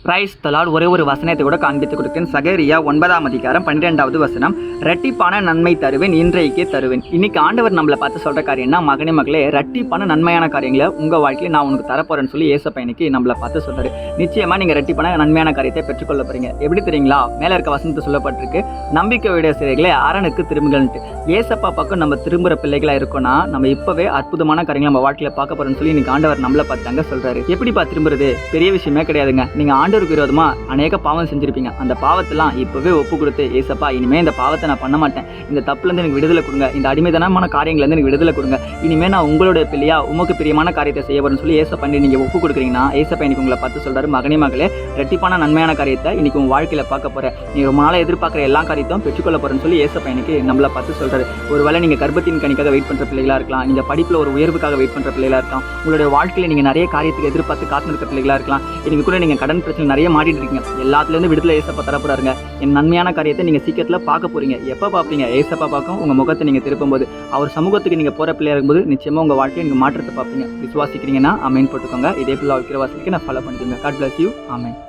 Price Dalal ஒரே ஒரு வசனத்தை கூட காண்பித்து கொடுத்தேன். சகரியா 9ஆம் அதிகாரம் 12வது வசனம், இரட்டிப்பான நன்மை தருவேன், இன்றைக்கே தருவேன். இன்னைக்கு ஆண்டவர் நம்மளை பார்த்து சொல்ற காரியம்னா, மகனே மகளே, இரட்டிப்பான நன்மையான காரியங்களை உங்க வாழ்க்கையில் நான் உனக்கு தரப்போறேன்னு சொல்லி ஏசப்பா இன்னைக்கு நம்மளை பார்த்து சொல்றாரு. நிச்சயமா நீங்க இரட்டிப்பான நன்மையான காரியத்தை பெற்றுக்கொள்ள போறீங்க. எப்படி தெரியுங்களா? மேல இருக்க வசனத்தை சொல்லப்பட்டிருக்கு, நம்பிக்கையுடைய சிறைகளை அரணுக்கு திரும்புகள்ன்ட்டு. ஏசப்பா பக்கம் நம்ம திரும்புற பிள்ளைகளா இருக்கோம்னா, நம்ம இப்பவே அற்புதமான காரியங்களை நம்ம வாழ்க்கையில பார்க்க போறோம்னு சொல்லி இன்னைக்கு ஆண்டவர் நம்மளை பார்த்தாங்க சொல்றாரு. எப்படிப்பா திரும்புறது? பெரிய விஷயமே கிடையாதுங்க. நீங்க ஆண்டவருக்கு விரோதமா அநேக பாவம் செஞ்சிருப்பீங்க. அந்த பாவத்தெல்லாம் இப்பவே ஒப்பு கொடுத்து, ஏசப்பா இனிமே இந்த பாவத்தை நான் பண்ண மாட்டேன், இந்த தப்புலேருந்து எனக்கு விடுதலை கொடுங்க, இந்த அடிமைதனமான காரியங்கள்லேருந்து எனக்கு விடுதலை கொடுங்க, இனிமே நான் உங்களுடைய பிள்ளையா உமக்கு பிரியமான காரியத்தை செய்ய போறேன்னு சொல்லி ஏசப்பா நீங்க ஒப்பு கொடுக்குறீங்கன்னா, ஏசப்பா இன்னைக்கு உங்களை பார்த்து சொல்றாரு, மகனே மகளே, இரட்டிப்பான நன்மையான காரியத்தை இன்னைக்கு உங்க வாழ்க்கையில பார்க்க போறேன். நீங்க ரொம்ப நாளா எதிர்பார்க்குற எல்லா காரியத்தையும் பெற்றுக்கொள்ள போறேன்னு சொல்லி ஏசப்பா இன்னைக்கு நம்மளை பார்த்து சொல்றாரு. ஒருவேளை நீங்க கர்ப்பத்தின் கனிக்காக வெயிட் பண்ற பிள்ளைகளா இருக்கலாம், இந்த படிப்புல ஒரு உயர்வுக்காக வெயிட் பண்ற பிள்ளைகளா இருக்கலாம், உங்களுடைய வாழ்க்கையில நீங்க நிறைய காரியத்துக்கு எதிர்பார்த்து காத்திருக்க பிள்ளைகளா இருக்கலாம், இன்னைக்கு கூட நீங்க கடன் பிரச்சனை நிறைய மாட்டிட்டு இருக்கீங்க. எல்லாத்துலேருந்து விடுதலை ஏசப்பா தரப்போறாருங்க. என் நன்மையான காரியத்தை நீங்க சீக்கிரத்தில் பார்க்க போறீங்க. எப்போ பார்ப்பீங்க? ஏசப்பா பார்க்கும் உங்க முகத்தை நீங்க திருப்பும்போது, அவர் சமூகத்துக்கு நீங்க போற பிள்ளையா இருக்கும்போது நிச்சயமா உங்க வாழ்க்கையை நீங்க மாற்றத்தை பார்ப்பீங்க. விசுவாசிக்கிறீங்கன்னா ஆமென் போட்டுக்கோங்க. இதே போல வைக்கிற வாசிக்கு நான் ஃபாலோ பண்ணிக்கோங்க. God bless you. ஆமென்.